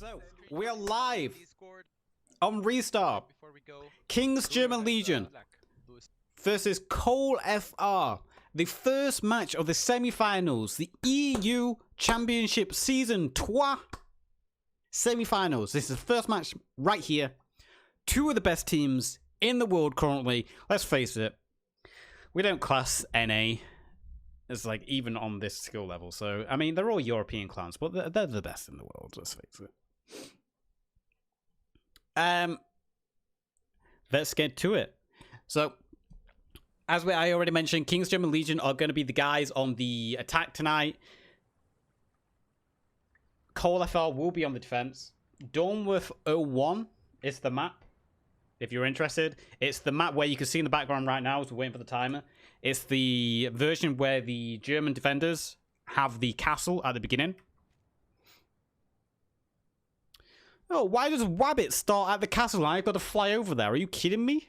So, we are live on Restart. King's German Legion versus Cole FR. The first match of the semi-finals. The EU Championship Season 2 semi-finals. This is the first match right here. Two of the best teams in the world currently. Let's face it. We don't class NA as like even on this skill level. So, I mean, they're all European clans, but they're the best in the world. Let's face it. Let's get to it. So, as I already mentioned, King's German Legion are going to be the guys on the attack tonight. Cole FR will be on the defense. Dornworth 01 is the map, if you're interested. It's the map where you can see in the background right now as we're waiting for the timer. It's the version where the German defenders have the castle at the beginning. Oh, why does Wabbit start at the castle and I've got to fly over there? Are you kidding me?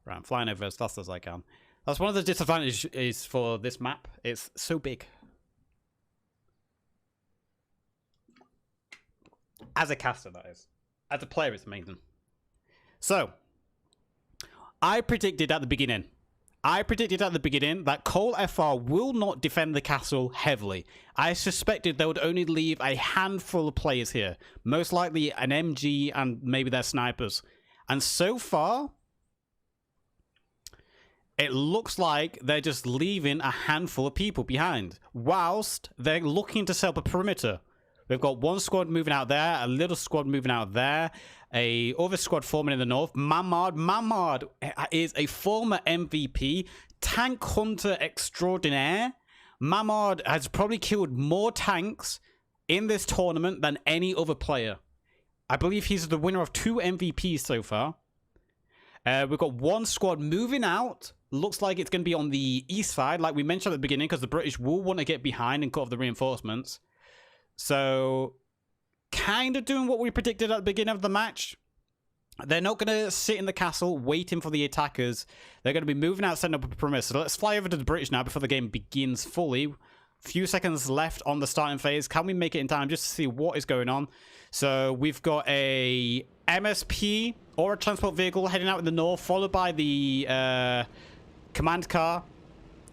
Right, I'm flying over as fast as I can. That's one of the disadvantages for this map. It's so big. As a caster, that is. As a player, it's amazing. So, I predicted at the beginning that Cole FR will not defend the castle heavily. I suspected they would only leave a handful of players here. Most likely an MG and maybe their snipers. And so far, it looks like they're just leaving a handful of people behind. Whilst they're looking to set up a perimeter. We've got one squad moving out there, a little squad moving out there, a other squad forming in the north. Mamard is a former MVP, tank hunter extraordinaire. Mamard has probably killed more tanks in this tournament than any other player. I believe he's the winner of 2 MVPs so far. We've got one squad moving out. Looks like it's going to be on the east side, like we mentioned at the beginning, because the British will want to get behind and cut off the reinforcements. So, kind of doing what we predicted at the beginning of the match. They're not going to sit in the castle waiting for the attackers. They're going to be moving out, setting up a perimeter. So let's fly over to the British now before the game begins fully. Few seconds left on the starting phase. Can we make it in time just to see what is going on? So we've got a MSP or a transport vehicle heading out in the north, followed by the command car.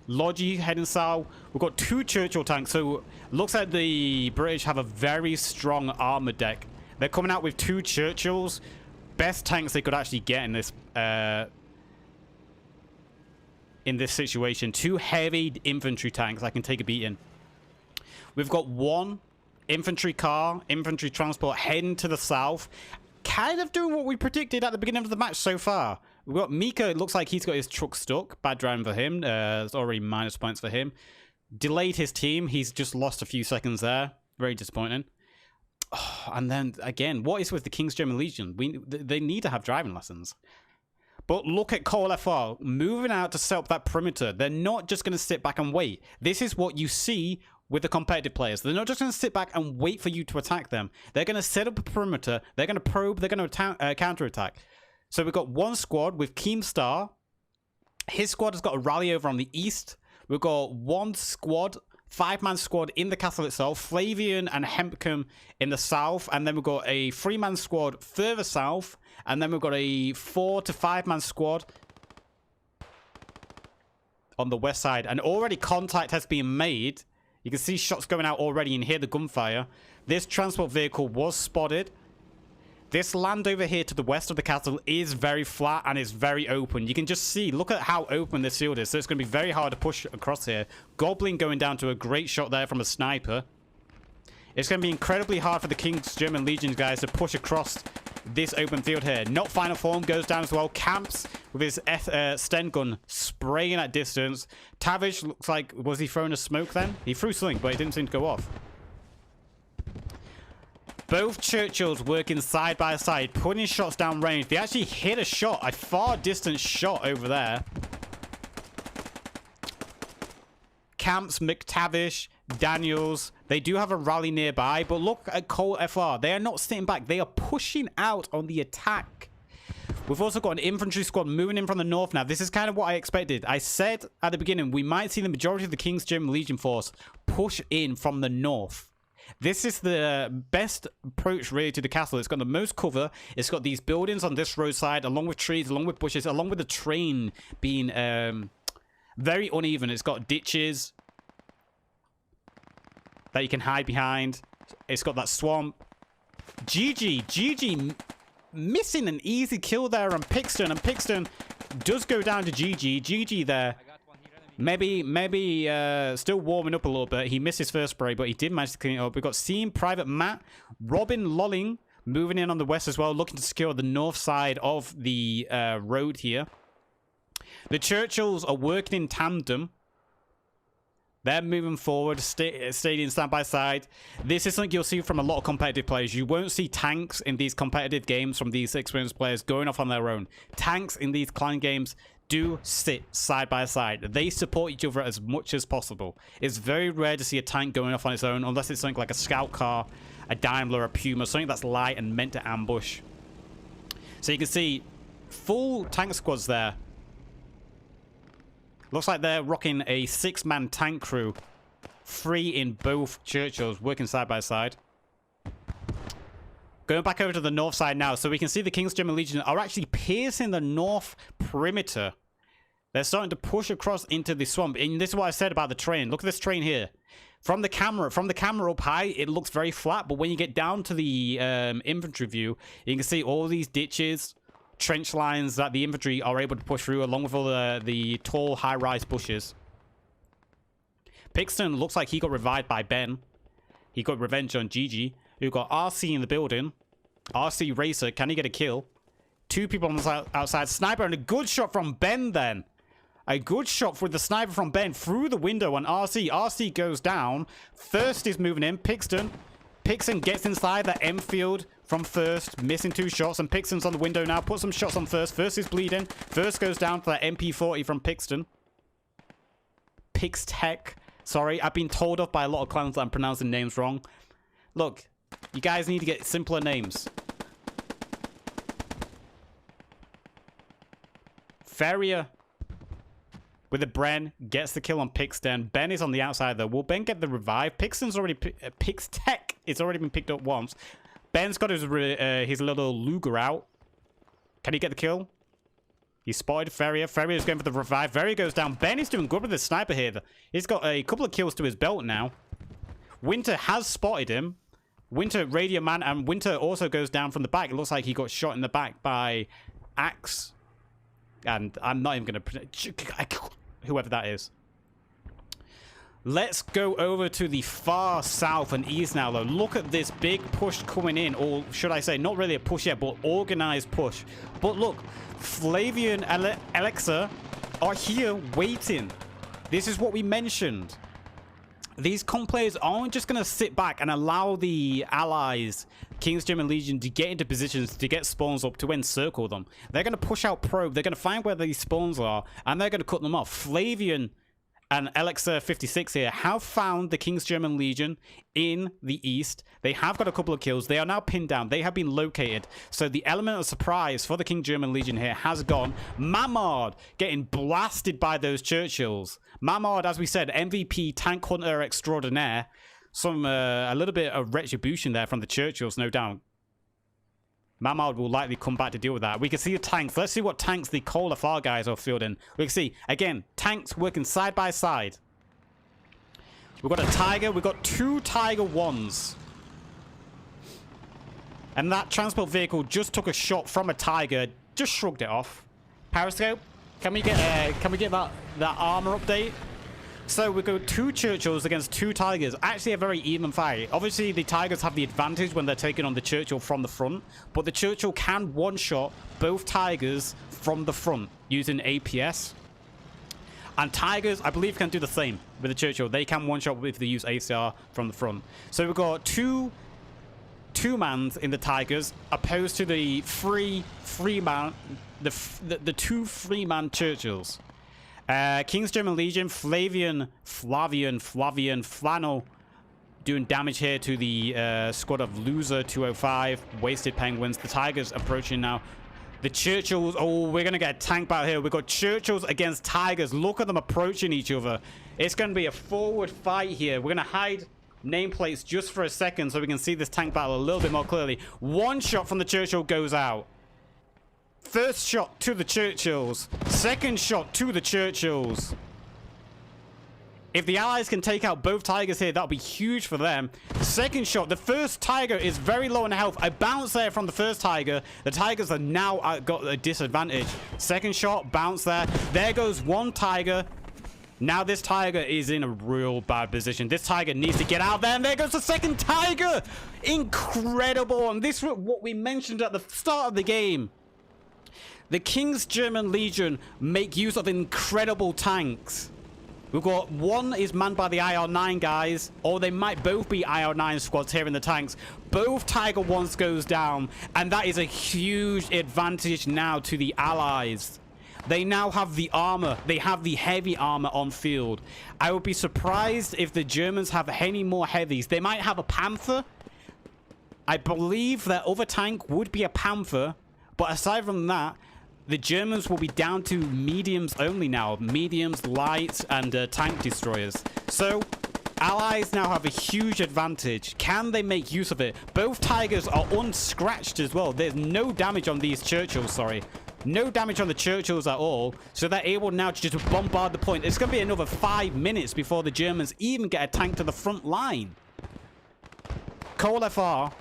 Logi heading south. We've got 2 Churchill tanks, so looks like the British have a very strong armor deck. They're coming out with 2 Churchills, best tanks they could actually get in this situation. 2 heavy infantry tanks that can take a beating. We've got 1 infantry car, infantry transport heading to the south, kind of doing what we predicted at the beginning of the match so far. We've got Mika. It looks like he's got his truck stuck. Bad driving for him. It's already minus points for him. Delayed his team. He's just lost a few seconds there. Very disappointing. Oh, and then, again, what is with the King's German Legion? They need to have driving lessons. But look at Cole FR moving out to set up that perimeter. They're not just going to sit back and wait. This is what you see with the competitive players. They're not just going to sit back and wait for you to attack them. They're going to set up a perimeter. They're going to probe. They're going to counter-attack. So we've got 1 squad with Keemstar. His squad has got a rally over on the east. We've got 1 squad, 5-man squad in the castle itself. Flavian and Hempcombe in the south. And then we've got a 3-man squad further south. And then we've got a 4 to 5-man squad on the west side. And already contact has been made. You can see shots going out already and hear the gunfire. This transport vehicle was spotted. This land over here to the west of the castle is very flat and it's very open. You can just see, look at how open this field is. So it's going to be very hard to push across here. Goblin going down to a great shot there from a sniper. It's going to be incredibly hard for the King's German Legion guys to push across this open field here. Not Final Form goes down as well. Camps with his Sten gun spraying at distance. Tavish looks like, was he throwing a smoke then? He threw something, but it didn't seem to go off. Both Churchills working side by side, putting shots down range. They actually hit a shot, a far distance shot over there. Camps, McTavish, Daniels, they do have a rally nearby, but look at Cole FR. They are not sitting back. They are pushing out on the attack. We've also got an infantry squad moving in from the north now. This is kind of what I expected. I said at the beginning, we might see the majority of the King's German Legion force push in from the north. This is the best approach really to the castle. It's got the most cover. It's got these buildings on this roadside, along with trees, along with bushes, along with the terrain being very uneven. It's got ditches that you can hide behind. It's got that swamp. GG missing an easy kill there on Pixton, and Pixton does go down to GG there. Maybe still warming up a little bit. He missed his first spray, but he did manage to clean it up. We've got Seam, Private Matt, Robin Lolling moving in on the west as well, looking to secure the north side of the road here. The Churchills are working in tandem. They're moving forward, staying side by side. This is something you'll see from a lot of competitive players. You won't see tanks in these competitive games from these experienced players going off on their own. Tanks in these clan games do sit side by side. They support each other as much as possible. It's very rare to see a tank going off on its own, unless it's something like a scout car, a Daimler, a Puma, something that's light and meant to ambush. So you can see full tank squads there. Looks like they're rocking a 6-man tank crew. 3 in both Churchills, working side by side. Going back over to the north side now, so we can see the King's German Legion are actually piercing the north perimeter. They're starting to push across into the swamp. And this is what I said about the train. Look at this train here. From the camera up high, it looks very flat. But when you get down to the infantry view, you can see all these ditches, trench lines that the infantry are able to push through, along with all the tall high-rise bushes. Pixton looks like he got revived by Ben. He got revenge on Gigi. We've got RC in the building. RC Racer, can he get a kill? 2 people on the outside. Sniper, and a good shot from Ben then. A good shot with the sniper from Ben through the window on RC. RC goes down. First is moving in. Pixton gets inside that Enfield from First, missing 2 shots, and Pixton's on the window now. Put some shots on First. First is bleeding. First goes down for that MP40 from Pixton. Pixtech. Sorry, I've been told off by a lot of clans that I'm pronouncing names wrong. Look, you guys need to get simpler names. Ferrier with a Bren gets the kill on Pixton. Ben is on the outside though. Will Ben get the revive? Pixton's already Pixtech. It's already been picked up once. Ben's got his little Luger out. Can he get the kill? He spotted Ferrier. Ferrier is going for the revive. Ferrier goes down. Ben is doing good with the sniper here. He's got a couple of kills to his belt now. Winter has spotted him. Winter, Radio Man, and Winter also goes down from the back. It looks like he got shot in the back by Axe. And I'm not even going to... whoever that is. Let's go over to the far south and east now, though. Look at this big push coming in. Or should I say, not really a push yet, but organized push. But look, Flavian and Alexa are here waiting. This is what we mentioned. These comp players aren't just going to sit back and allow the allies, King's German Legion, to get into positions to get spawns up to encircle them. They're going to push out probe. They're going to find where these spawns are, and they're going to cut them off. Flavian and Alexa 56 here have found the King's German Legion in the east. They have got a couple of kills. They are now pinned down. They have been located. So the element of surprise for the King German Legion here has gone. Mamard getting blasted by those Churchills. Mamard, as we said, MVP tank hunter extraordinaire. A little bit of retribution there from the Churchills, no doubt. Mamard will likely come back to deal with that. We can see the tanks. Let's see what tanks the Cola Far guys are fielding. We can see, again, tanks working side by side. We've got a Tiger. We've got 2 Tiger 1s. And that transport vehicle just took a shot from a Tiger. Just shrugged it off. Periscope, can we get that armor update? So we go 2 Churchills against 2 Tigers. Actually a very even fight. Obviously the Tigers have the advantage when they're taking on the Churchill from the front, but the Churchill can one-shot both Tigers from the front using APS. And Tigers, I believe, can do the same with the Churchill. They can one-shot if they use ACR from the front. So we've got two mans in the Tigers opposed to the the 2 3-man Churchills. King's German Legion, Flavian, Flannel doing damage here to the squad of Loser 205, Wasted Penguins. The Tigers approaching now. The Churchills, oh, we're going to get a tank battle here. We've got Churchills against Tigers. Look at them approaching each other. It's going to be a forward fight here. We're going to hide nameplates just for a second so we can see this tank battle a little bit more clearly. One shot from the Churchill goes out. First shot to the Churchills. Second shot to the Churchills. If the Allies can take out both Tigers here, that'll be huge for them. Second shot. The first Tiger is very low in health. A bounce there from the first Tiger. The Tigers are now got a disadvantage. Second shot. Bounce there. There goes one Tiger. Now this Tiger is in a real bad position. This Tiger needs to get out there. And there goes the second Tiger. Incredible. And this was what we mentioned at the start of the game. The King's German Legion make use of incredible tanks. We've got one is manned by the IR-9 guys, or they might both be IR-9 squads here in the tanks. Both Tiger 1s goes down, and that is a huge advantage now to the Allies. They now have the armor. They have the heavy armor on field. I would be surprised if the Germans have any more heavies. They might have a Panther. I believe their other tank would be a Panther, but aside from that, the Germans will be down to mediums only now. Mediums, lights, and tank destroyers. So, Allies now have a huge advantage. Can they make use of it? Both Tigers are unscratched as well. There's no damage on these Churchills, sorry. No damage on the Churchills at all. So they're able now to just bombard the point. It's going to be another 5 minutes before the Germans even get a tank to the front line. Cole FR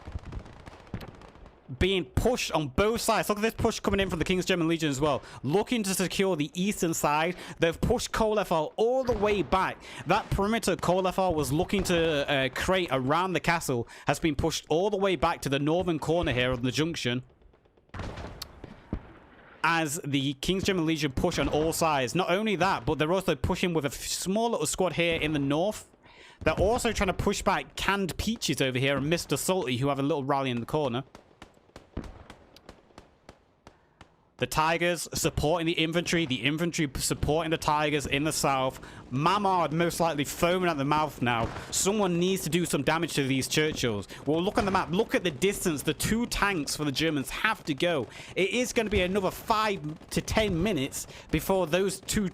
being pushed on both sides. Look at this push coming in from the King's German Legion as well. Looking to secure the eastern side. They've pushed Cole FR all the way back. That perimeter Cole FR was looking to create around the castle has been pushed all the way back to the northern corner here of the junction. As the King's German Legion push on all sides. Not only that, but they're also pushing with a small little squad here in the north. They're also trying to push back Canned Peaches over here and Mr. Salty, who have a little rally in the corner. The Tigers supporting the infantry supporting the Tigers in the south. Mamard most likely foaming at the mouth now. Someone needs to do some damage to these Churchills. Well, look on the map. Look at the distance the two tanks for the Germans have to go. It is going to be another 5 to 10 minutes before those two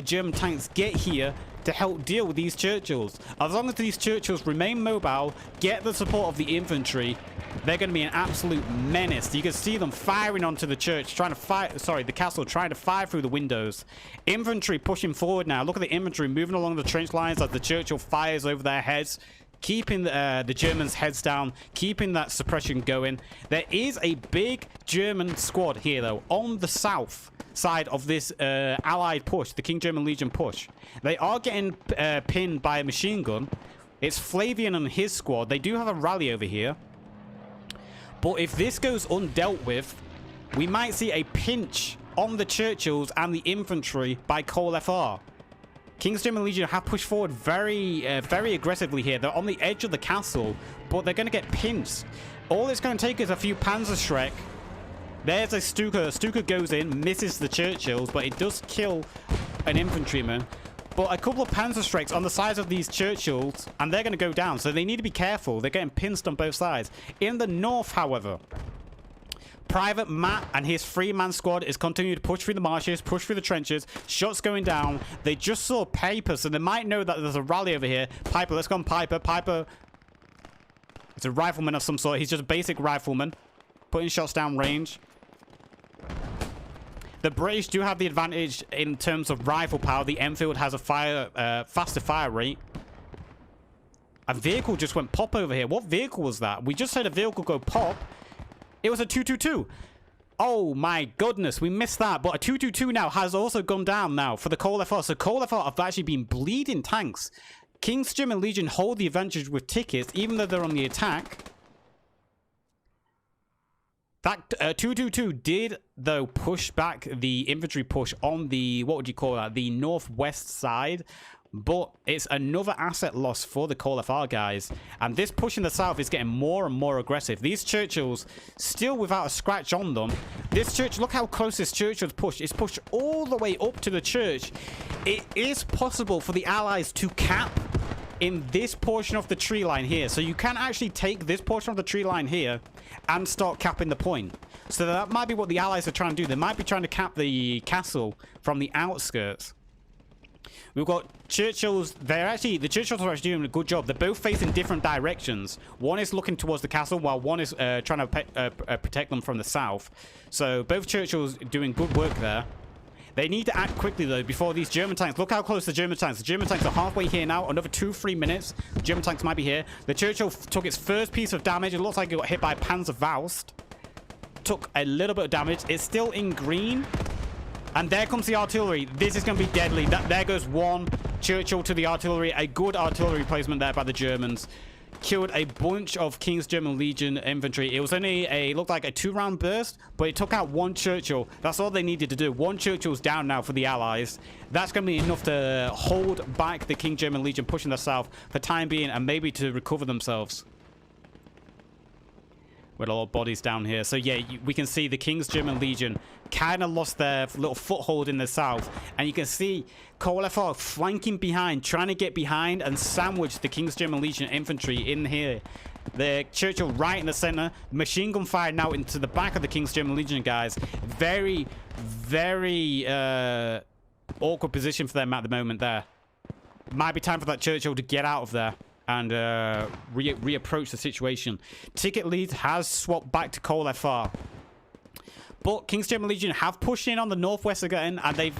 German tanks get here to help deal with these Churchills. As long as these Churchills remain mobile, get the support of the infantry, they're going to be an absolute menace. You can see them firing onto the church, trying to fire, sorry, the castle, trying to fire through the windows. Infantry pushing forward now. Look at the infantry moving along the trench lines as the Churchill fires over their heads, keeping the Germans' heads down, keeping that suppression going. There is a big German squad here, though, on the south side of this Allied push, the King German Legion push. They are getting pinned by a machine gun. It's Flavian and his squad. They do have a rally over here. But if this goes undealt with, we might see a pinch on the Churchills and the infantry by Cole FR. King's German Legion have pushed forward very aggressively here. They're on the edge of the castle, but they're going to get pinched. All it's going to take is a few Panzerschreck. There's a Stuka. Stuka goes in, misses the Churchills, but it does kill an infantryman. But a couple of Panzerschrecks on the sides of these Churchills, and they're going to go down. So they need to be careful. They're getting pinched on both sides. In the north, however, Private Matt and his 3-man squad is continuing to push through the marshes, push through the trenches. Shots going down. They just saw Piper, so they might know that there's a rally over here. Piper, let's go on Piper. Piper, it's a rifleman of some sort. He's just a basic rifleman. Putting shots down range. The British do have the advantage in terms of rifle power. The Enfield has a faster fire rate. A vehicle just went pop over here. What vehicle was that? We just had a vehicle go pop. It was a 222. Oh my goodness, we missed that. But a 222 now has also gone down now for the Cole FR. So Cole FR have actually been bleeding tanks. King's German Legion hold the advantage with tickets, even though they're on the attack. That 222 did, though, push back the infantry push on the, what would you call that, the northwest side. But it's another asset loss for the Cole FR guys. And this push in the south is getting more and more aggressive. These Churchills still without a scratch on them. This church, look how close this church was pushed. It's pushed all the way up to the church. It is possible for the Allies to cap in this portion of the tree line here. So you can actually take this portion of the tree line here and start capping the point. So that might be what the Allies are trying to do. They might be trying to cap the castle from the outskirts. We've got Churchills. The Churchills are actually doing a good job. They're both facing different directions. One is looking towards the castle, while one is trying to protect them from the south. So both Churchills doing good work there. They need to act quickly, though, before these German tanks. Look how close the German tanks. The German tanks are halfway here now. Another 2-3 minutes. German tanks might be here. The Churchill took its first piece of damage. It looks like it got hit by Panzerfaust. Took a little bit of damage. It's still in green. And there comes the artillery. This is going to be deadly. There goes one Churchill to the artillery. A good artillery placement there by the Germans. Killed a bunch of King's German Legion infantry. It was only looked like a 2-round burst, but it took out one Churchill. That's all they needed to do. One Churchill's down now for the Allies. That's going to be enough to hold back the King German Legion pushing the south for time being, and maybe to recover themselves. With a lot of bodies down here. So yeah, we can see the King's German Legion kind of lost their little foothold in the south. And you can see Coalition flanking behind, trying to get behind and sandwich the King's German Legion infantry in here. The Churchill right in the center. Machine gun fire now into the back of the King's German Legion, guys. Very, very awkward position for them at the moment there. Might be time for that Churchill to get out of there and reapproach the situation. Ticket lead has swapped back to Coalition. But King's German Legion have pushed in on the northwest again, and they've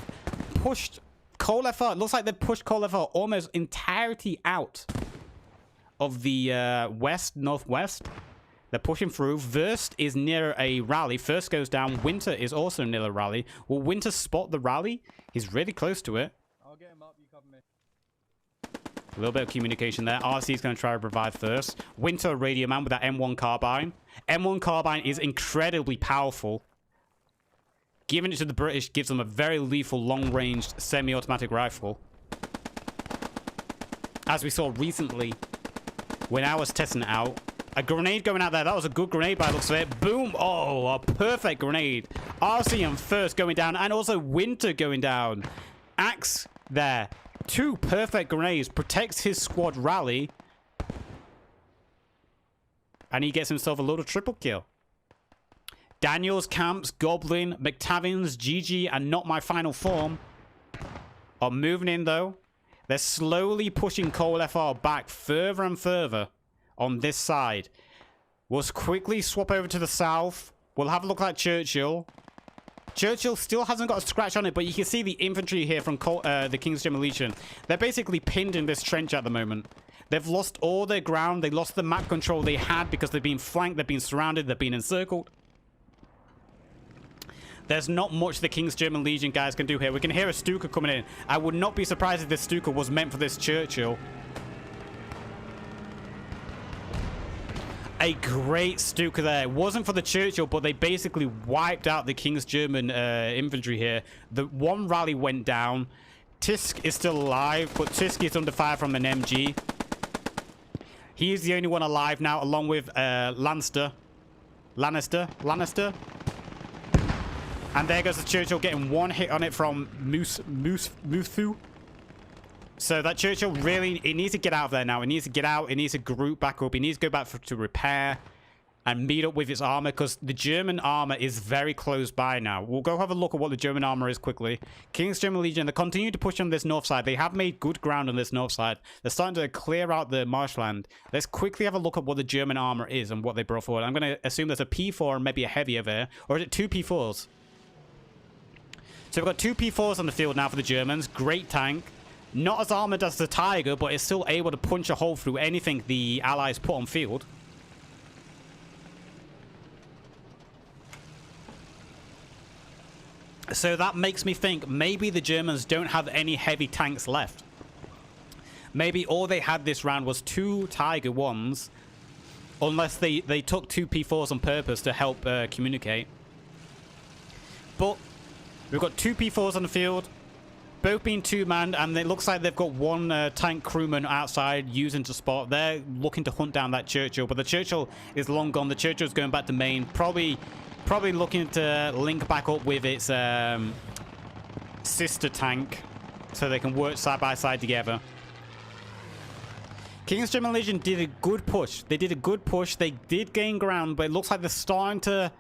pushed Coalition. It looks like they've pushed Coalition almost entirety out of the northwest. They're pushing through. Wurst is near a rally. First goes down. Winter is also near a rally. Will Winter spot the rally? He's really close to it. I'll get him up. You cover me. A little bit of communication there. RC is going to try to provide first. Winter Radio Man with that M1 carbine. M1 carbine is incredibly powerful. Giving it to the British gives them a very lethal long-ranged semi-automatic rifle. As we saw recently when I was testing it out. A grenade going out there. That was a good grenade by the looks of it. Boom. Oh, a perfect grenade. RC and first going down, and also Winter going down. Axe there. 2 perfect grenades. Protects his squad rally. And he gets himself a little triple kill. Daniels, Camps, Goblin, McTavins, GG, and Not My Final Form are moving in, though. They're slowly pushing Coalition back further and further on this side. We'll quickly swap over to the south. We'll have a look at Churchill. Churchill still hasn't got a scratch on it, but you can see the infantry here from the King's German Legion. They're basically pinned in this trench at the moment. They've lost all their ground. They lost the map control they had because they've been flanked, they've been surrounded, they've been encircled. There's not much the King's German Legion guys can do here. We can hear a Stuka coming in. I would not be surprised if this Stuka was meant for this Churchill. A great Stuka there. It wasn't for the Churchill, but they basically wiped out the King's German infantry here. The one rally went down. Tisk is still alive, but Tisk is under fire from an MG. He is the only one alive now, along with Lannister. And there goes the Churchill, getting one hit on it from Muthu. So that Churchill really, it needs to get out of there now. It needs to get out. It needs to group back up. It needs to go back to repair and meet up with its armor, because the German armor is very close by now. We'll go have a look at what the German armor is quickly. King's German Legion, they continue to push on this north side. They have made good ground on this north side. They're starting to clear out the marshland. Let's quickly have a look at what the German armor is and what they brought forward. I'm going to assume there's a P4 and maybe a heavy over there. Or is it 2 P4s? So we've got 2 P4s on the field now for the Germans. Great tank. Not as armored as the Tiger, but it's still able to punch a hole through anything the Allies put on field. So that makes me think maybe the Germans don't have any heavy tanks left. Maybe all they had this round was 2 Tiger 1s. Unless they took 2 P4s on purpose to help communicate. But we've got 2 P4s on the field. Both being 2-manned, and it looks like they've got 1 tank crewman outside using to spot. They're looking to hunt down that Churchill, but the Churchill is long gone. The Churchill's going back to main. Probably looking to link back up with its sister tank so they can work side by side together. King's German Legion did a good push. They did a good push. They did gain ground, but it looks like they're starting to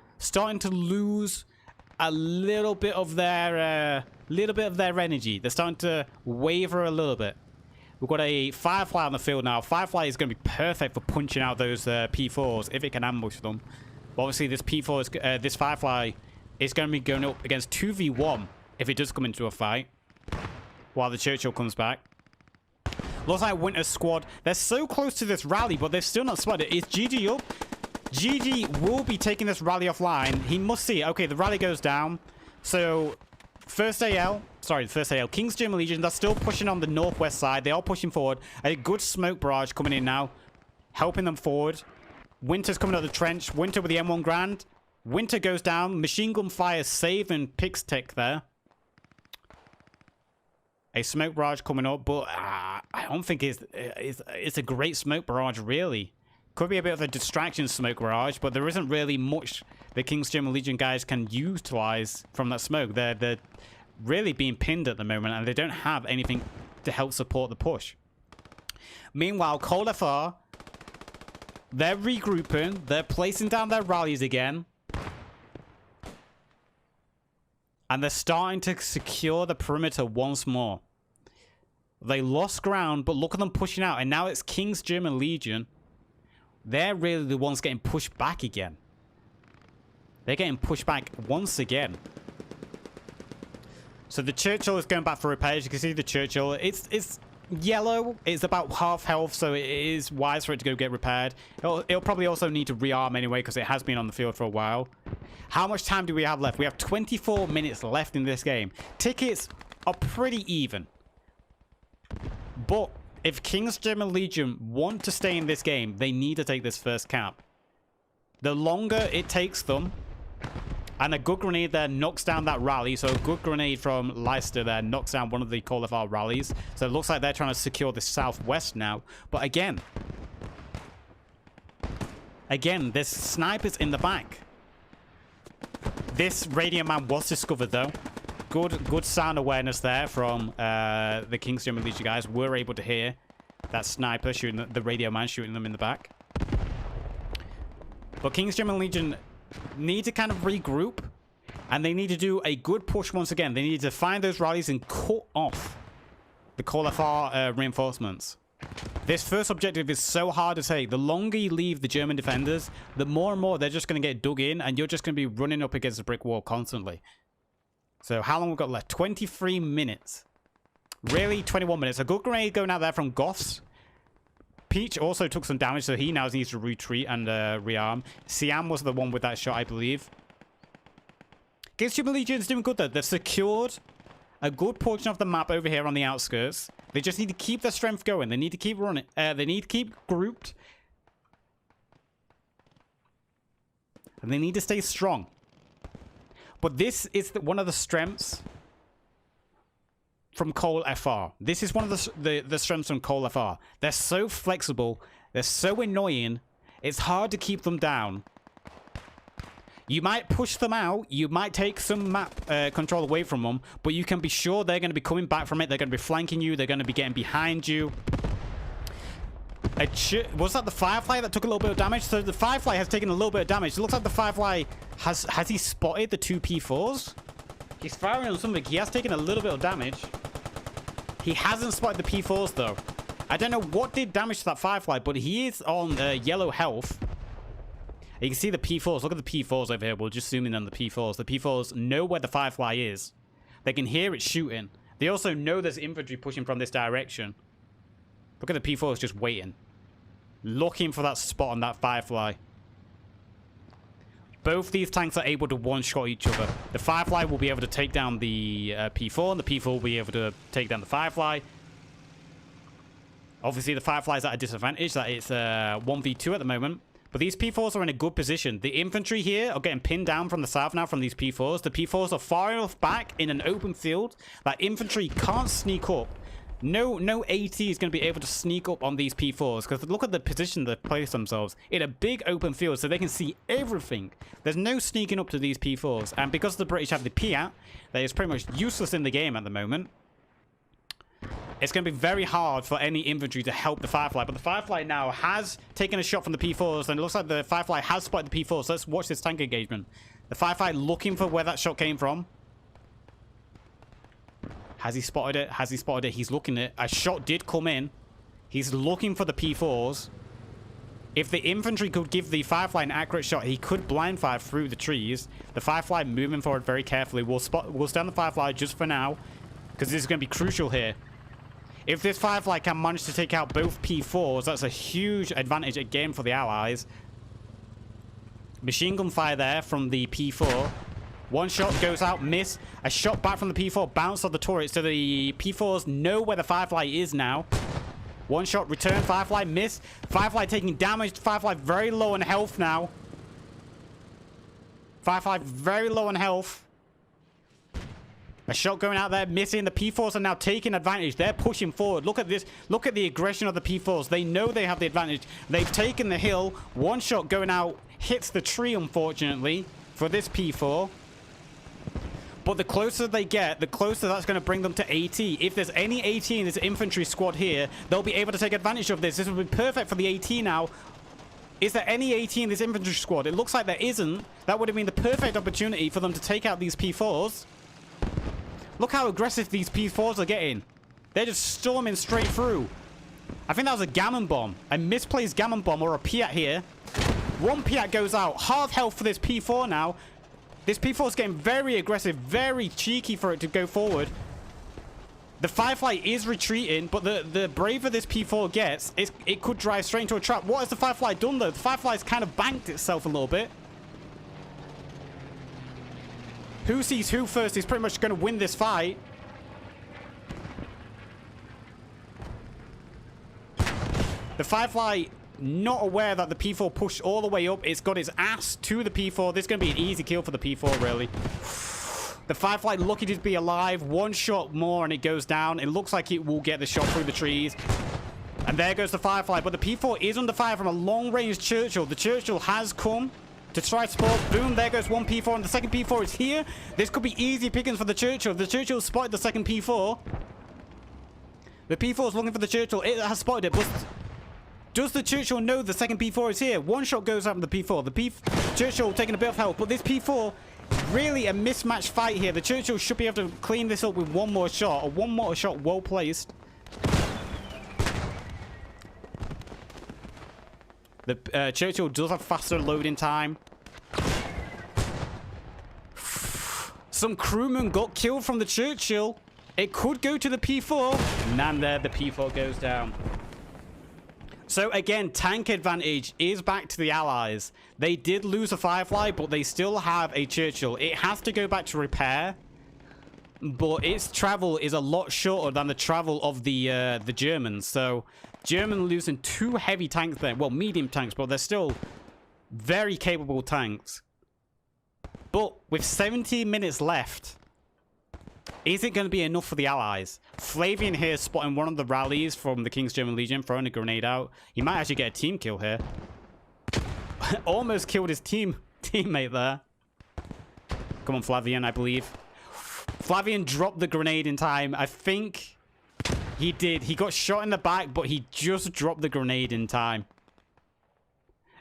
lose a little bit of their energy. They're starting to waver a little bit. We've got a Firefly on the field now. Firefly is going to be perfect for punching out those P4s if it can ambush them. But obviously, this P4 is this Firefly is going to be going up against 2v1 if it does come into a fight. While the Churchill comes back. Looks like Winter's squad. They're so close to this rally, but they've still not spotted it. Is GG up? GG will be taking this rally offline. He must see it. Okay, the rally goes down. So, first AL, King's German Legion, they're still pushing on the northwest side. They are pushing forward. A good smoke barrage coming in now, helping them forward. Winter's coming out of the trench. Winter with the M1 Grand. Winter goes down. Machine gun fire saving Pixtech there. A smoke barrage coming up, but I don't think it's a great smoke barrage, really. Could be a bit of a distraction smoke barrage, but there isn't really much the King's German Legion guys can utilize from that smoke. They're really being pinned at the moment, and they don't have anything to help support the push. Meanwhile, Cold FR, they're regrouping. They're placing down their rallies again. And they're starting to secure the perimeter once more. They lost ground, but look at them pushing out. And now it's King's German Legion. They're really the ones getting pushed back again. They're getting pushed back once again. So the Churchill is going back for repairs. You can see the Churchill. It's yellow. It's about half health, so it is wise for it to go get repaired. It'll probably also need to rearm anyway, because it has been on the field for a while. How much time do we have left? We have 24 minutes left in this game. Tickets are pretty even. But if King's German Legion want to stay in this game, they need to take this first cap. The longer it takes them, and a good grenade there knocks down that rally. So a good grenade from Leicester there knocks down one of the Call of Our rallies. So it looks like they're trying to secure the southwest now. But again, there's snipers in the back. This radio man was discovered though. Good sound awareness there from the King's German Legion guys. Were able to hear that sniper shooting the radio man shooting them in the back. But King's German Legion need to kind of regroup, and they need to do a good push once again. They need to find those rallies and cut off the Call FR reinforcements. This first objective is so hard to take. The longer you leave the German defenders, the more and more they're just going to get dug in, and you're just going to be running up against a brick wall constantly. So how long we've got left? 23 minutes. Really, 21 minutes. A good grenade going out there from Goths. Peach also took some damage, so he now needs to retreat and rearm. Siam was the one with that shot, I believe. King's German Legion's doing good, though. They've secured a good portion of the map over here on the outskirts. They just need to keep their strength going. They need to keep running. They need to keep grouped. And they need to stay strong. But this is one of the strengths from Cole FR. This is one of the strengths from Cole FR. They're so flexible. They're so annoying. It's hard to keep them down. You might push them out. You might take some map control away from them. But you can be sure they're going to be coming back from it. They're going to be flanking you. They're going to be getting behind you. Was that the Firefly that took a little bit of damage? So the Firefly has taken a little bit of damage. It looks like the Firefly has he spotted the two P4s? He's firing on something. He has taken a little bit of damage. He hasn't spotted the P4s though. I don't know what did damage to that Firefly, but he is on yellow health. You can see the P4s. Look at the P4s over here. We'll just zoom in on the P4s. The P4s know where the Firefly is. They can hear it shooting. They also know there's infantry pushing from this direction. Look at the P4s just waiting. Looking for that spot on that Firefly. Both these tanks are able to one-shot each other. The Firefly will be able to take down the P4, and the P4 will be able to take down the Firefly. Obviously, the Firefly's at a disadvantage. That it's 1v2 at the moment. But these P4s are in a good position. The infantry here are getting pinned down from the south now from these P4s. The P4s are far enough back in an open field that infantry can't sneak up. No AT is going to be able to sneak up on these P4s, because look at the position they've placed themselves in a big open field, so they can see everything. There's no sneaking up to these P4s, and because the British have the Piat, that is pretty much useless in the game at the moment. It's going to be very hard for any infantry to help the Firefly, but the Firefly now has taken a shot from the P4s, and it looks like the Firefly has spotted the P4s. So let's watch this tank engagement. The Firefly looking for where that shot came from. Has he spotted it? Has he spotted it? He's looking at it. A shot did come in. He's looking for the P4s. If the infantry could give the Firefly an accurate shot, he could blind fire through the trees. The Firefly moving forward very carefully. We'll stand the Firefly just for now, because this is going to be crucial here. If this Firefly can manage to take out both P4s, that's a huge advantage again for the Allies. Machine gun fire there from the P4. One shot goes out, miss. A shot back from the P4, bounce off the turret, so the P4s know where the Firefly is now. One shot, return, Firefly, miss. Firefly taking damage. Firefly very low on health now. Firefly very low on health. A shot going out there, missing. The P4s are now taking advantage. They're pushing forward. Look at this. Look at the aggression of the P4s. They know they have the advantage. They've taken the hill. One shot going out, hits the tree, unfortunately, for this P4. But the closer they get, the closer that's going to bring them to AT. If there's any AT in this infantry squad here, they'll be able to take advantage of this. This would be perfect for the AT now. Is there any AT in this infantry squad? It looks like there isn't. That would have been the perfect opportunity for them to take out these P4s. Look how aggressive these P4s are getting. They're just storming straight through. I think that was a gammon bomb. A misplaced gammon bomb or a Piat here. One Piat goes out. Half health for this P4 now. This P4 is getting very aggressive, very cheeky for it to go forward. The Firefly is retreating, but the braver this P4 gets, it could drive straight into a trap. What has the Firefly done, though? The Firefly's kind of banked itself a little bit. Who sees who first is pretty much going to win this fight. The Firefly not aware that the P4 pushed all the way up. It's got its ass to the P4. This is going to be an easy kill for the P4, really. The Firefly lucky to be alive. One shot more and it goes down. It looks like it will get the shot through the trees. And there goes the Firefly. But the P4 is under fire from a long-range Churchill. The Churchill has come to try support. Boom, there goes one P4. And the second P4 is here. This could be easy pickings for the Churchill. The Churchill spotted the second P4. The P4 is looking for the Churchill. It has spotted it, but does the Churchill know the second P4 is here? One shot goes out from the P4. The Churchill taking a bit of help, but this P4, really a mismatched fight here. The Churchill should be able to clean this up with one more shot, or one more shot well placed. The Churchill does have faster loading time. Some crewmen got killed from the Churchill. It could go to the P4. And there, the P4 goes down. So again, tank advantage is back to the Allies. They did lose a Firefly, but they still have a Churchill. It has to go back to repair, but its travel is a lot shorter than the travel of the Germans. So German losing 2 heavy tanks there. Well, medium tanks, but they're still very capable tanks. But with 17 minutes left, is it going to be enough for the Allies? Flavian here spotting one of the rallies from the King's German Legion, throwing a grenade out. He might actually get a team kill here. Almost killed his teammate there. Come on, Flavian, I believe. Flavian dropped the grenade in time. I think he did. He got shot in the back, but he just dropped the grenade in time.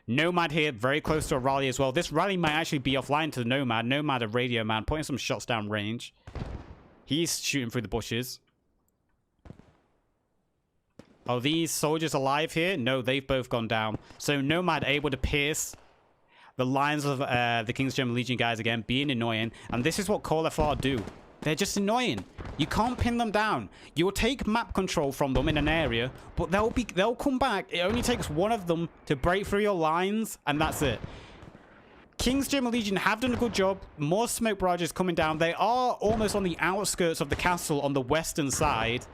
Nomad here, very close to a rally as well. This rally might actually be offline to the Nomad. Nomad, a radio man, putting some shots down range. He's shooting through the bushes. Are these soldiers alive here? No, they've both gone down. So Nomad able to pierce the lines of the King's German Legion guys again, being annoying. And this is what Coalition do. They're just annoying. You can't pin them down. You'll take map control from them in an area, but they'll come back. It only takes one of them to break through your lines, and that's it. King's German Legion have done a good job. More smoke barrages coming down. They are almost on the outskirts of the castle on the western side.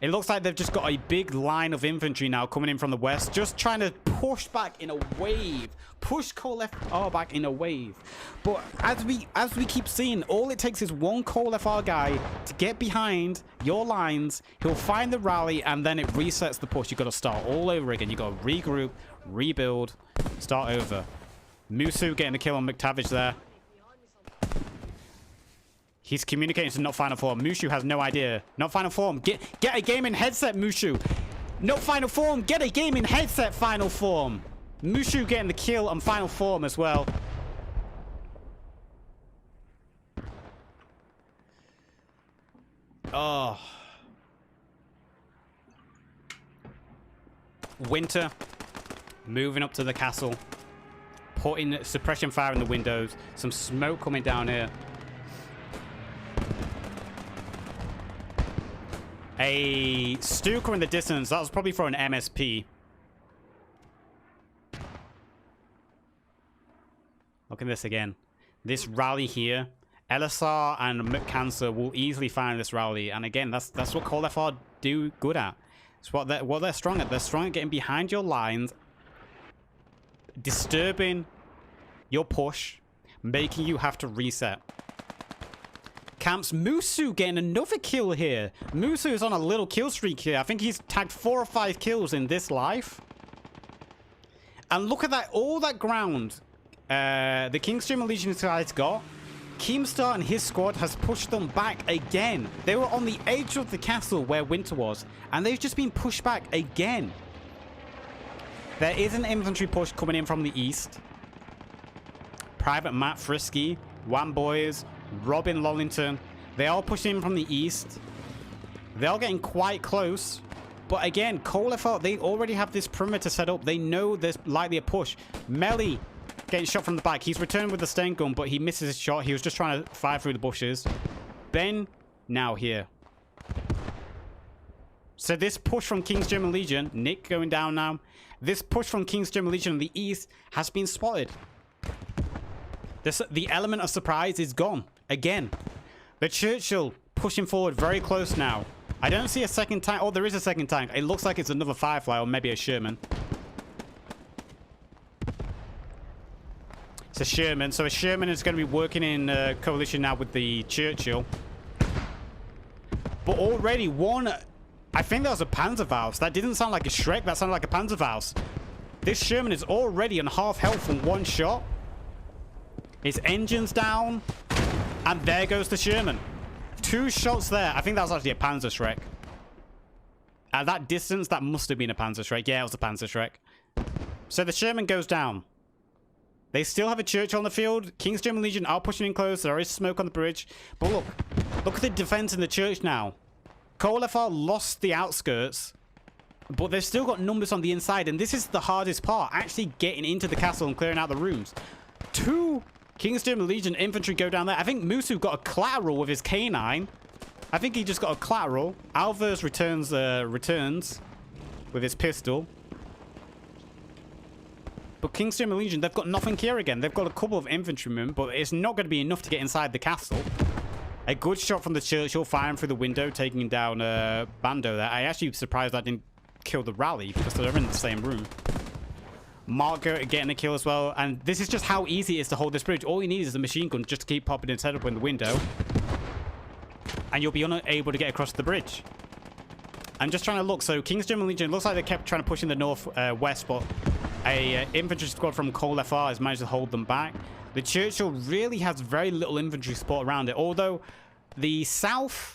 It looks like they've just got a big line of infantry now coming in from the west, just trying to push back in a wave. Push Coalition back in a wave. But as we keep seeing, all it takes is one Coalition guy to get behind your lines. He'll find the rally, and then it resets the push. You've got to start all over again. You've got to regroup, rebuild, start over. Musu getting the kill on McTavish there. He's communicating to not final form. Mushu has no idea. Not final form. Get a gaming headset, Mushu. Not final form. Get a gaming headset, final form. Mushu getting the kill on final form as well. Oh. Winter. Moving up to the castle. Putting suppression fire in the windows. Some smoke coming down here. A Stuka in the distance. That was probably for an MSP. Look at this again. This rally here. LSR and McCancer will easily find this rally. And again, that's what CoalFR do good at. It's what they're strong at. They're strong at getting behind your lines. Disturbing your push. Making you have to reset. Camps Musu getting another kill here. Musu is on a little kill streak here. I think he's tagged 4 or 5 kills in this life. And look at that, all that ground the Kingstream Legion guys got. Keemstar and his squad has pushed them back again. They were on the edge of the castle where Winter was, and they've just been pushed back again. There is an infantry push coming in from the east. Private Matt Frisky, Wham Boys, Robin Lollington, they are pushing in from the east. They are getting quite close. But again, CoalFR, they already have this perimeter set up. They know there's likely a push. Melly getting shot from the back. He's returned with the Stain gun, but he misses his shot. He was just trying to fire through the bushes. Ben, now here. So this push from King's German Legion, Nick going down now. This push from King's German Legion in the east has been spotted. The element of surprise is gone. Again, the Churchill pushing forward very close now. I don't see a second tank. Oh, there is a second tank. It looks like it's another Firefly or maybe a Sherman. It's a Sherman. So a Sherman is going to be working in coalition now with the Churchill. But already one... I think that was a Panzerfaust. That didn't sound like a Shrek. That sounded like a Panzerfaust. This Sherman is already on half health from one shot. His engine's down. And there goes the Sherman. 2 shots there. I think that was actually a Panzer Shrek. At that distance, that must have been a Panzer Shrek. Yeah, it was a Panzer Shrek. So the Sherman goes down. They still have a Churchill on the field. King's German Legion are pushing in close. There is smoke on the bridge. But look at the defense in the church now. CoalFR lost the outskirts. But they've still got numbers on the inside. And this is the hardest part. Actually getting into the castle and clearing out the rooms. 2 King's German Legion infantry go down there. I think Musu got a collateral with his K9. I think he just got a collateral. Alvers returns with his pistol. But King's German Legion, they've got nothing here again. They've got a couple of infantrymen, but it's not going to be enough to get inside the castle. A good shot from the Churchill, firing through the window, taking down Bando there. I actually surprised that didn't kill the rally because they're in the same room. Marco getting a kill as well. And this is just how easy it is to hold this bridge. All you need is a machine gun just to keep popping its head up in the window. And you'll be unable to get across the bridge. I'm just trying to look. So King's German Legion, looks like they kept trying to push in the northwest, but a infantry squad from CoalFR has managed to hold them back. The Churchill really has very little infantry support around it. Although the southwest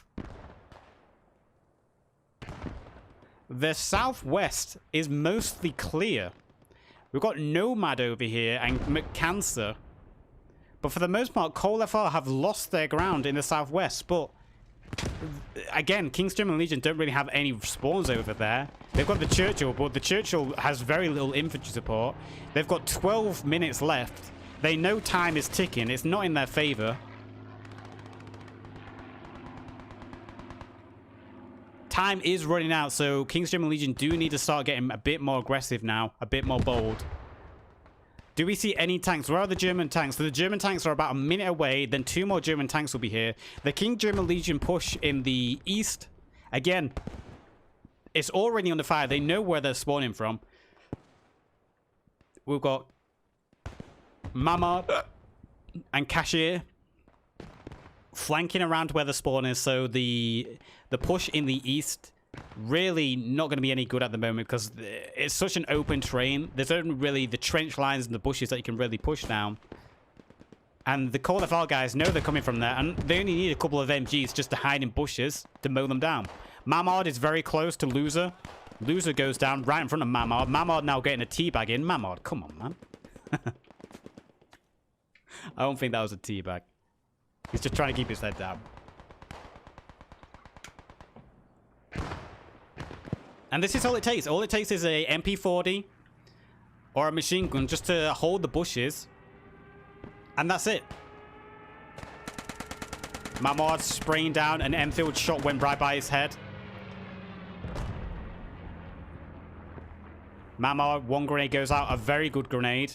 is mostly clear. We've got Nomad over here and McCancer. But for the most part, CoalFR have lost their ground in the southwest. But again, King's German Legion don't really have any spawns over there. They've got the Churchill, but the Churchill has very little infantry support. They've got 12 minutes left. They know time is ticking. It's not in their favor. Time is running out, so King's German Legion do need to start getting a bit more aggressive now, a bit more bold. Do we see any tanks? Where are the German tanks? So the German tanks are about a minute away, then 2 more German tanks will be here. The King German Legion push in the east. Again, it's already under fire. They know where they're spawning from. We've got Mamad and Cashier flanking around where the spawn is, so the push in the east really not going to be any good at the moment because it's such an open terrain. There's only really the trench lines and the bushes that you can really push down. And the CoalFR guys know they're coming from there, and they only need a couple of MGs just to hide in bushes to mow them down. Mamad is very close to Loser. Loser goes down right in front of Mamad. Mamad now getting a teabag in. Mamad, come on, man. I don't think that was a teabag. He's just trying to keep his head down. And this is all it takes. All it takes is a MP40 or a machine gun just to hold the bushes. And that's it. Mamard spraying down, an Enfield shot went right by his head. Mamard, one grenade goes out, a very good grenade.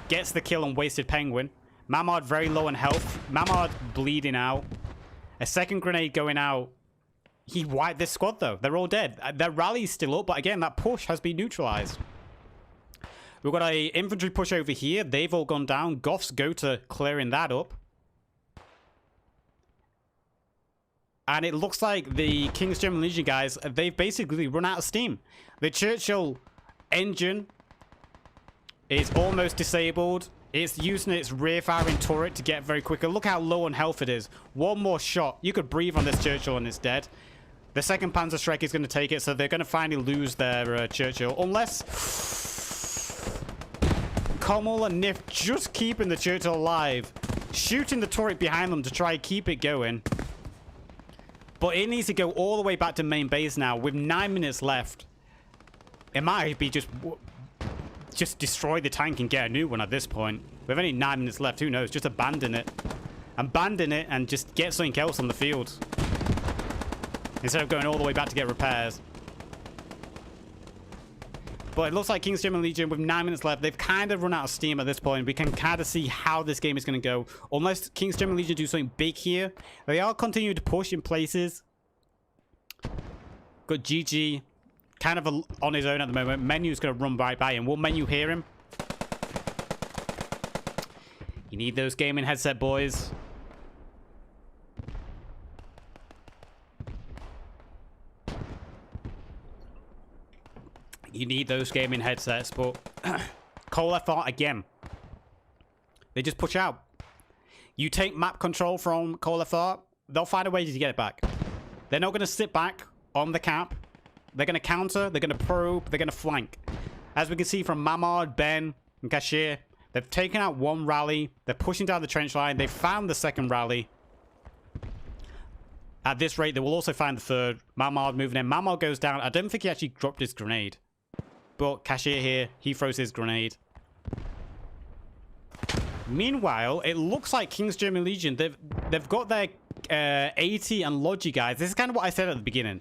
Gets the kill on Wasted Penguin. Mamard very low on health. Mamard bleeding out. A second grenade going out. He wiped this squad though. They're all dead. Their rally's still up, but again, that push has been neutralized. We've got a infantry push over here. They've all gone down. Goths go to clearing that up. And it looks like the King's German Legion guys, they've basically run out of steam. The Churchill engine is almost disabled. It's using its rear firing turret to get very quicker. Look how low on health it is. One more shot. You could breathe on this Churchill and it's dead. The second Panzerschreck is going to take it, so they're going to finally lose their Churchill. Unless Kommel and Nif just keeping the Churchill alive. Shooting the turret behind them to try and keep it going. But it needs to go all the way back to main base now with 9 minutes left. It might be just destroy the tank and get a new one at this point. With only 9 minutes left, who knows? Just abandon it. Abandon it and just get something else on the field. Instead of going all the way back to get repairs. But it looks like King's German Legion, with 9 minutes left, they've kind of run out of steam at this point. We can kind of see how this game is going to go. Unless King's German Legion do something big here. They are continuing to push in places. Got GG kind of on his own at the moment. Menu's going to run right by him. Will Menu hear him? You need those gaming headset, boys. You need those gaming headsets, but Coalition again. They just push out. You take map control from Coalition, they'll find a way to get it back. They're not going to sit back on the cap. They're going to counter, they're going to probe, they're going to flank. As we can see from Mamard, Ben, and Kashir, they've taken out one rally. They're pushing down the trench line. They found the second rally. At this rate, they will also find the third. Mamard moving in. Mamard goes down. I don't think he actually dropped his grenade. But Kashir here, he throws his grenade. Meanwhile, it looks like King's German Legion, they've got their 80 and Logi guys. This is kind of what I said at the beginning.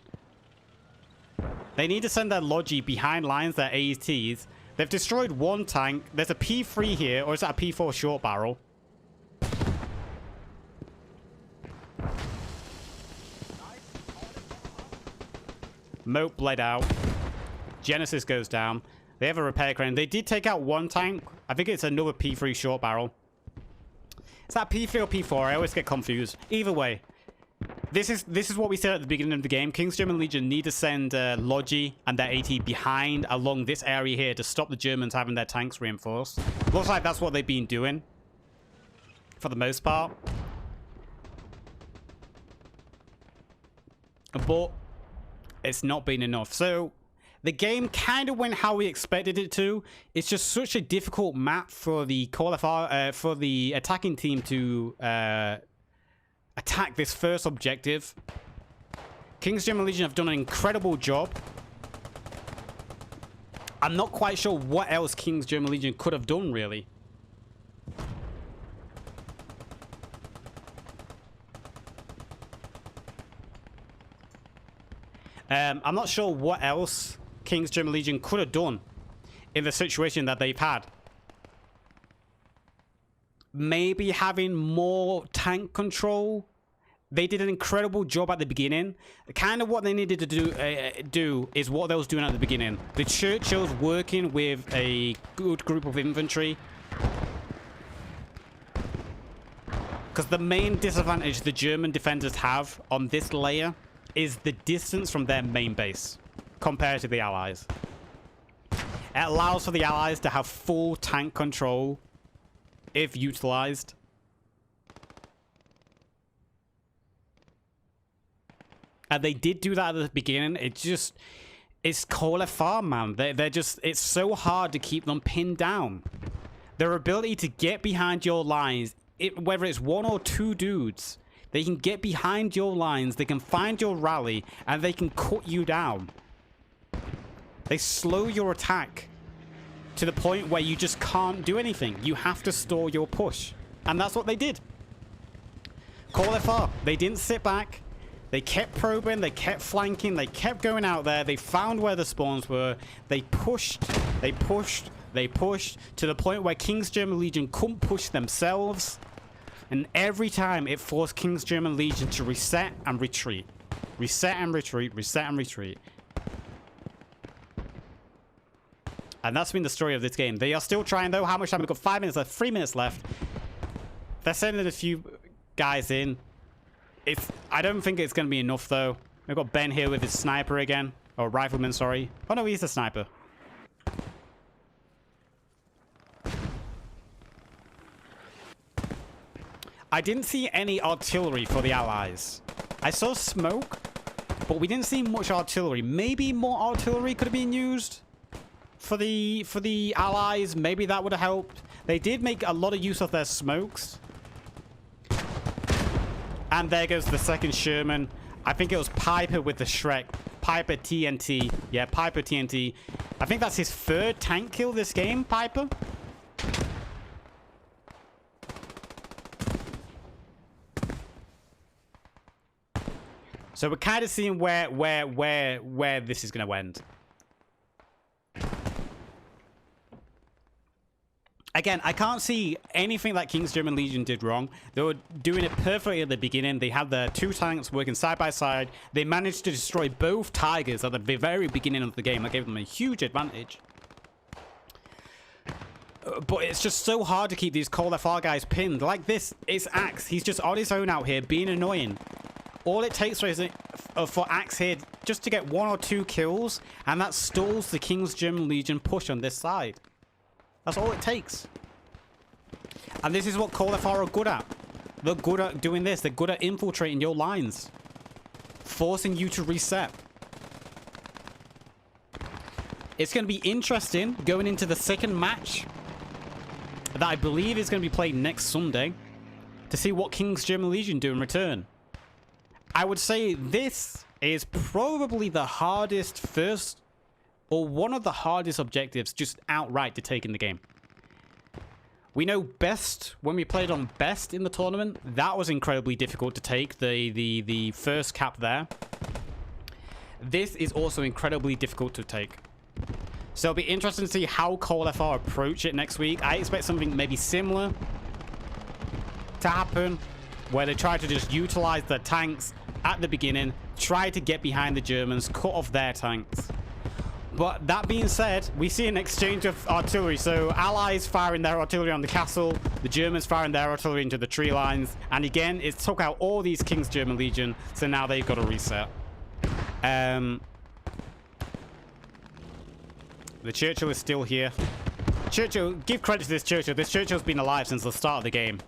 They need to send their Logi behind lines, their AETs. They've destroyed one tank. There's a P3 here, or is that a P4 short barrel? Moat bled out. Genesis goes down. They have a repair crane. They did take out one tank. I think it's another P3 short barrel. Is that P3 or P4? I always get confused. Either way, this is what we said at the beginning of the game. King's German Legion need to send Logi and their AT behind along this area here to stop the Germans having their tanks reinforced. Looks like that's what they've been doing for the most part. But it's not been enough. So the game kind of went how we expected it to. It's just such a difficult map for the for the attacking team to attack this first objective. King's German Legion have done an incredible job. I'm not quite sure what else King's German Legion could have done, really. I'm not sure what else King's German Legion could have done in the situation that they've had. Maybe having more tank control. They did an incredible job at the beginning. Kind of what they needed to do is what they was doing at the beginning. The Churchill's working with a good group of infantry. Because the main disadvantage the German defenders have on this layer is the distance from their main base compared to the Allies. It allows for the Allies to have full tank control if utilized. And they did do that at the beginning. It's Coalition, man. They're just, it's so hard to keep them pinned down. Their ability to get behind your lines, whether it's one or two dudes, They can get behind your lines, they can find your rally, and they can cut you down. They slow your attack to the point where you just can't do anything. You have to stall your push. And that's what they did. Coalition, they didn't sit back. They kept probing, they kept flanking, they kept going out there. They found where the spawns were. They pushed, they pushed, they pushed to the point where King's German Legion couldn't push themselves. And every time it forced King's German Legion to reset and retreat. Reset and retreat, reset and retreat. And that's been the story of this game. They are still trying though. How much time? We've got 5 minutes left, 3 minutes left. They're sending a few guys in. I don't think it's going to be enough though. We've got Ben here with his sniper again. Or rifleman, sorry. Oh no, he's a sniper. I didn't see any artillery for the allies. I saw smoke, but we didn't see much artillery. Maybe more artillery could have been used for the allies. Maybe that would have helped. They did make a lot of use of their smokes. And there goes the second Sherman. I think it was Piper with the Shrek. Piper TNT. Yeah, Piper TNT. I think that's his 3rd tank kill this game, Piper. So we're kind of seeing where this is going to end. Again, I can't see anything that King's German Legion did wrong. They were doing it perfectly at the beginning. They had their 2 tanks working side by side. They managed to destroy both Tigers at the very beginning of the game. That gave them a huge advantage. But it's just so hard to keep these Coalition guys pinned. Like this, it's Axe. He's just on his own out here being annoying. All it takes for Axe here just to get 1 or 2 kills, and that stalls the King's German Legion push on this side. That's all it takes. And this is what Coalition are good at. They're good at doing this. They're good at infiltrating your lines. Forcing you to reset. It's going to be interesting going into the second match that I believe is going to be played next Sunday to see what King's German Legion do in return. I would say this is probably the hardest first, or one of the hardest objectives just outright to take in the game. We know Best, when we played on Best in the tournament, that was incredibly difficult to take, the first cap there. This is also incredibly difficult to take. So it'll be interesting to see how Coalition approach it next week. I expect something maybe similar to happen, where they try to just utilize their tanks at the beginning, try to get behind the Germans, cut off their tanks. But that being said, we see an exchange of artillery. So Allies firing their artillery on the castle, the Germans firing their artillery into the tree lines. And again, it took out all these King's German Legion. So now they've got to reset. The Churchill is still here. Churchill, give credit to this Churchill. This Churchill's been alive since the start of the game.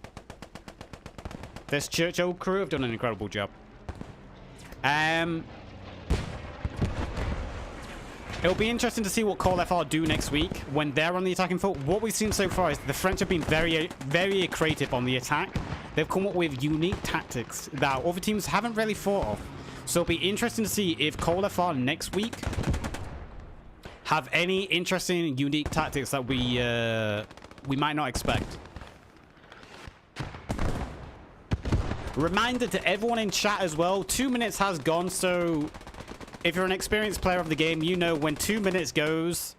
This Churchill crew have done an incredible job. It'll be interesting to see what Coalition do next week when they're on the attacking foot. What we've seen so far is the French have been very, very creative on the attack. They've come up with unique tactics that other teams haven't really thought of. So it'll be interesting to see if Coalition next week have any interesting, unique tactics that we might not expect. Reminder to everyone in chat as well, 2 minutes has gone, so if you're an experienced player of the game, you know when 2 minutes goes,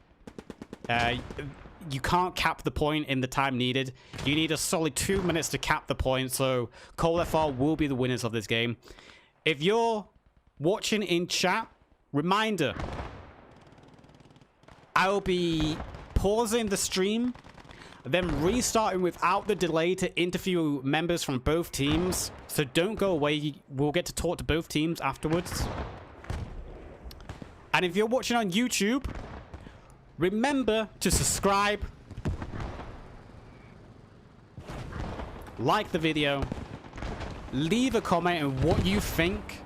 you can't cap the point in the time needed. You need a solid 2 minutes to cap the point, so Coalition will be the winners of this game. If you're watching in chat, reminder, I'll be pausing the stream, then restarting without the delay to interview members from both teams. So don't go away. We'll get to talk to both teams afterwards. And if you're watching on YouTube, remember to subscribe, like the video, leave a comment on what you think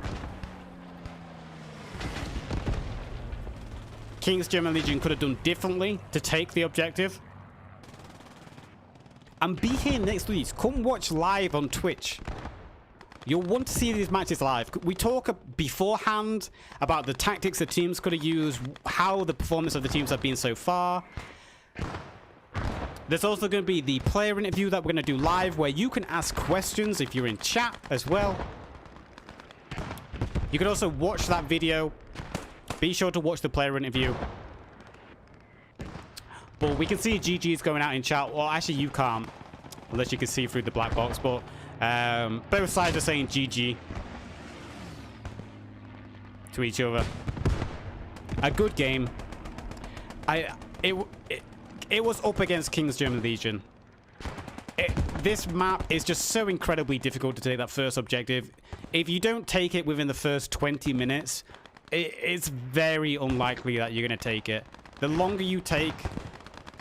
King's German Legion could have done differently to take the objective. And be here next week. Come watch live on Twitch. You'll want to see these matches live. We talk beforehand about the tactics the teams could have used, how the performance of the teams have been so far. There's also going to be the player interview that we're going to do live, where you can ask questions if you're in chat as well. You can also watch that video. Be sure to watch the player interview. But we can see GG's going out in chat. Well, actually, you can't, unless you can see through the black box. But both sides are saying GG to each other. A good game. It was up against King's German Legion. This map is just so incredibly difficult to take that first objective. If you don't take it within the first 20 minutes, it's very unlikely that you're going to take it. The longer you take,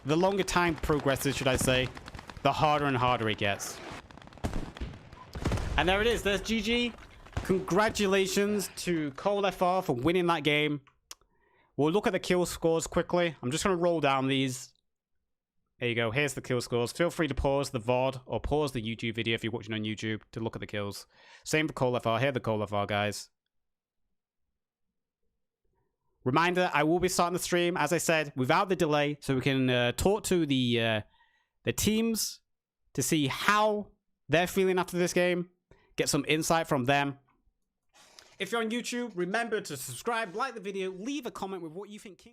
the longer time progresses, should I say, the harder and harder it gets. And there it is. There's GG. Congratulations to CoalFR for winning that game. We'll look at the kill scores quickly. I'm just going to roll down these. There you go. Here's the kill scores. Feel free to pause the VOD or pause the YouTube video if you're watching on YouTube to look at the kills. Same for CoalFR. Here are the CoalFR guys. Reminder, I will be starting the stream, as I said, without the delay, so we can talk to the teams to see how they're feeling after this game, get some insight from them. If you're on YouTube, remember to subscribe, like the video, leave a comment with what you think King...